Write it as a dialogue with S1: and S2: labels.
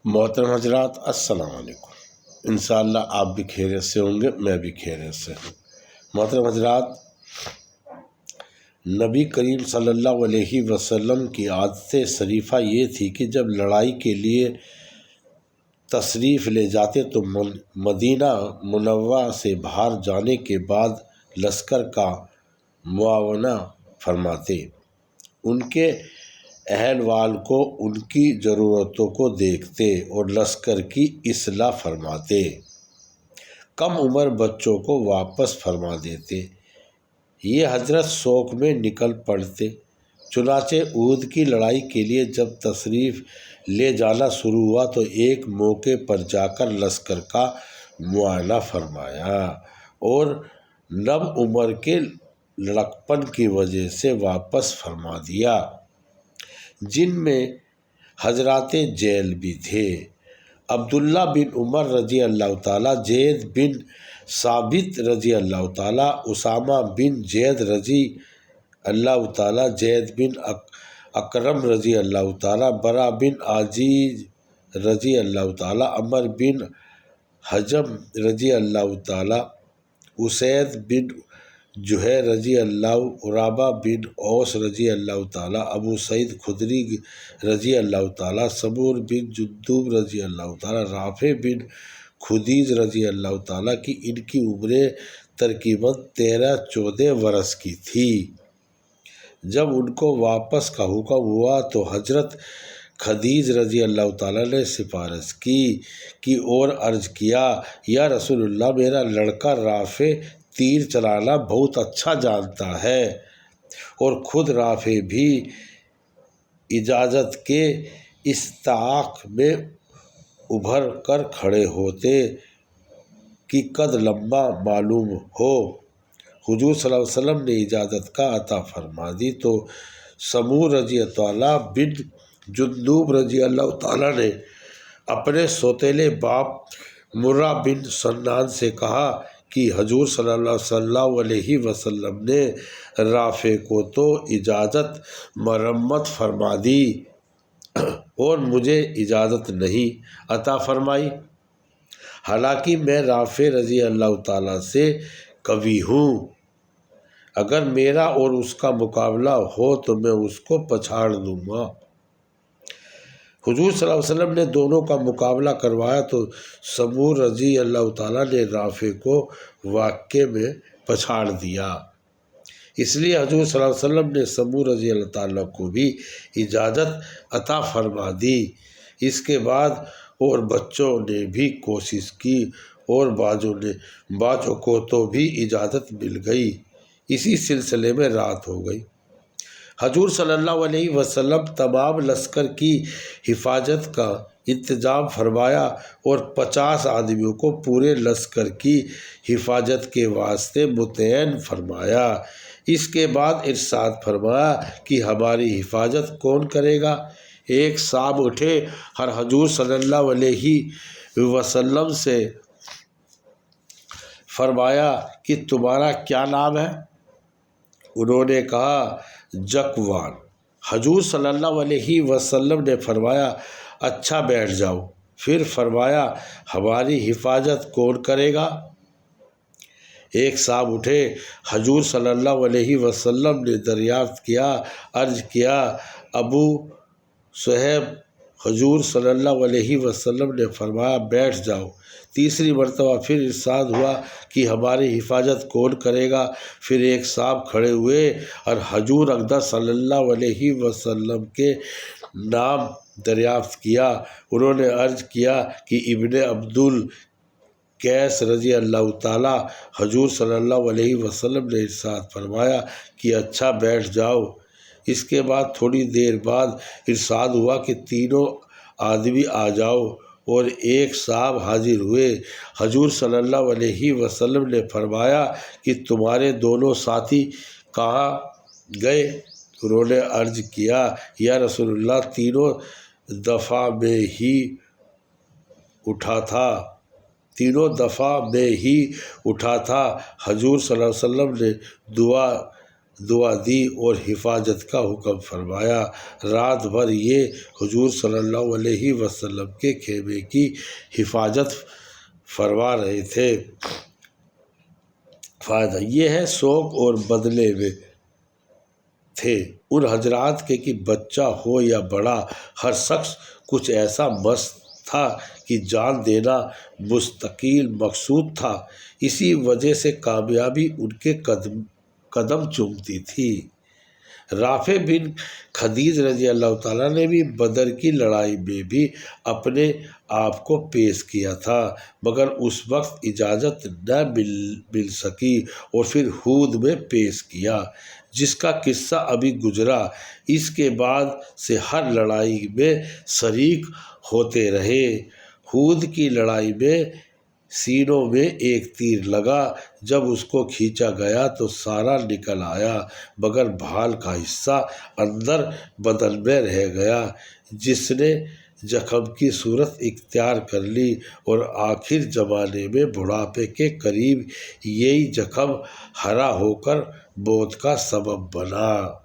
S1: محترم حضرات السلام علیکم۔ انشاءاللہ آپ بھی خیریت سے ہوں گے، میں بھی خیریت سے ہوں۔ محترم حضرات، نبی کریم صلی اللہ علیہ وسلم کی عادت شریفہ یہ تھی کہ جب لڑائی کے لیے تشریف لے جاتے تو مدینہ منورہ سے باہر جانے کے بعد لشکر کا معاونہ فرماتے، ان کے اہل کو ان کی ضرورتوں کو دیکھتے اور لشکر کی اصلاح فرماتے۔ کم عمر بچوں کو واپس فرما دیتے۔ یہ حضرت شوق میں نکل پڑتے۔ چنانچہ احد کی لڑائی کے لیے جب تشریف لے جانا شروع ہوا تو ایک موقع پر جا کر لشکر کا معائنہ فرمایا اور نم عمر کے لڑکپن کی وجہ سے واپس فرما دیا، جن میں حضرات جیل بھی تھے۔ عبداللہ بن عمر رضی اللہ تعالیٰ، زید بن ثابت رضی اللہ تعالیٰ، اسامہ بن زید رضی اللہ تعالیٰ، زید بن اکرم رضی اللہ تعالیٰ، برا بن عازب رضی اللہ تعالیٰ، عمر بن حزم رضی اللہ تعالیٰ، اسید بن جحیر رضی اللہ، عرابہ بن اوس رضی اللہ تعالیٰ، ابو سعید خدری رضی اللہ تعالیٰ، سمور بن جندب رضی اللہ تعالیٰ، رافع بن خدیج رضی اللہ تعالیٰ کی ان کی عمریں تقریباً 13-14 برس کی تھی۔ جب ان کو واپس کا حکم ہوا تو حضرت خدیج رضی اللہ تعالیٰ نے سفارش کی اور عرض کیا، یا رسول اللہ، میرا لڑکا رافع تیر چلانا بہت اچھا جانتا ہے اور خود رافع بھی اجازت کے استحقاق میں ابھر کر کھڑے ہوتے کہ قد لمبا معلوم ہو۔ حضور صلی اللہ علیہ وسلم نے اجازت کا عطا فرما دی تو سمور رضی اللہ بن جندب رضی اللہ تعالیٰ نے اپنے سوتیلے باپ مرہ بن سنان سے کہا کہ حضور صلی اللہ علیہ وسلم نے رافع کو تو اجازت مرمت فرما دی اور مجھے اجازت نہیں عطا فرمائی، حالانکہ میں رافع رضی اللہ تعالیٰ سے قوی ہوں۔ اگر میرا اور اس کا مقابلہ ہو تو میں اس کو پچھاڑ دوں گا۔ حضور صلی اللہ علیہ وسلم نے دونوں کا مقابلہ کروایا تو سمور رضی اللہ تعالیٰ نے رافع کو واقعے میں پچھاڑ دیا۔ اس لیے حضور صلی اللہ علیہ وسلم نے سمور رضی اللہ تعالیٰ کو بھی اجازت عطا فرما دی۔ اس کے بعد اور بچوں نے بھی کوشش کی اور بعضوں کو تو بھی اجازت مل گئی۔ اسی سلسلے میں رات ہو گئی۔ حضور صلی اللہ علیہ وسلم تمام لشکر کی حفاظت کا انتظام فرمایا اور 50 آدمیوں کو پورے لشکر کی حفاظت کے واسطے متعین فرمایا۔ اس کے بعد ارشاد فرمایا کہ ہماری حفاظت کون کرے گا؟ ایک صاحب اٹھے اور حضور صلی اللہ علیہ وسلم سے فرمایا کہ تمہارا کیا نام ہے؟ انہوں نے کہا ذکوان۔ حضور صلی اللہ علیہ وسلم نے فرمایا اچھا بیٹھ جاؤ۔ پھر فرمایا ہماری حفاظت کون کرے گا؟ ایک صاحب اٹھے، حضور صلی اللہ علیہ وسلم نے دریافت کیا، عرض کیا ابو صہیب۔ حضور صلی اللہ علیہ وسلم نے فرمایا بیٹھ جاؤ۔ تیسری مرتبہ پھر ارشاد ہوا کہ ہماری حفاظت کون کرے گا؟ پھر ایک صاحب کھڑے ہوئے اور حضور اقدس صلی اللہ علیہ وسلم کے نام دریافت کیا۔ انہوں نے عرض کیا کہ ابن عبدالقیس رضی اللہ تعالیٰ۔ حضور صلی اللہ علیہ وسلم نے ارشاد فرمایا کہ اچھا بیٹھ جاؤ۔ اس کے بعد تھوڑی دیر بعد ارشاد ہوا کہ تینوں آدمی آ جاؤ اور ایک صاحب حاضر ہوئے۔ حضور صلی اللہ علیہ وسلم نے فرمایا کہ تمہارے دونوں ساتھی کہاں گئے؟ انہوں نے عرض کیا یا رسول اللہ، تینوں دفعہ میں ہی اٹھا تھا۔ حضور صلی اللہ علیہ وسلم نے دعا دعا دی اور حفاظت کا حکم فرمایا۔ رات بھر یہ حضور صلی اللہ علیہ وسلم کے خیمے کی حفاظت فرما رہے تھے۔ فائدہ یہ ہے شوق اور بدلے میں تھے ان حضرات کے کہ بچہ ہو یا بڑا ہر شخص کچھ ایسا مست تھا کہ جان دینا مستقل مقصود تھا۔ اسی وجہ سے کامیابی ان کے قدم چومتی تھی۔ رافع بن خدیج رضی اللہ تعالیٰ نے بھی بدر کی لڑائی میں بھی اپنے آپ کو پیش کیا تھا، مگر اس وقت اجازت نہ مل سکی اور پھر احد میں پیش کیا، جس کا قصہ ابھی گزرا۔ اس کے بعد سے ہر لڑائی میں شریک ہوتے رہے۔ احد کی لڑائی میں سینوں میں ایک تیر لگا، جب اس کو کھینچا گیا تو سارا نکل آیا، مگر بھال کا حصہ اندر بدن میں رہ گیا، جس نے زخم کی صورت اختیار کر لی اور آخر زمانے میں بڑھاپے کے قریب یہی زخم ہرا ہو کر موت کا سبب بنا۔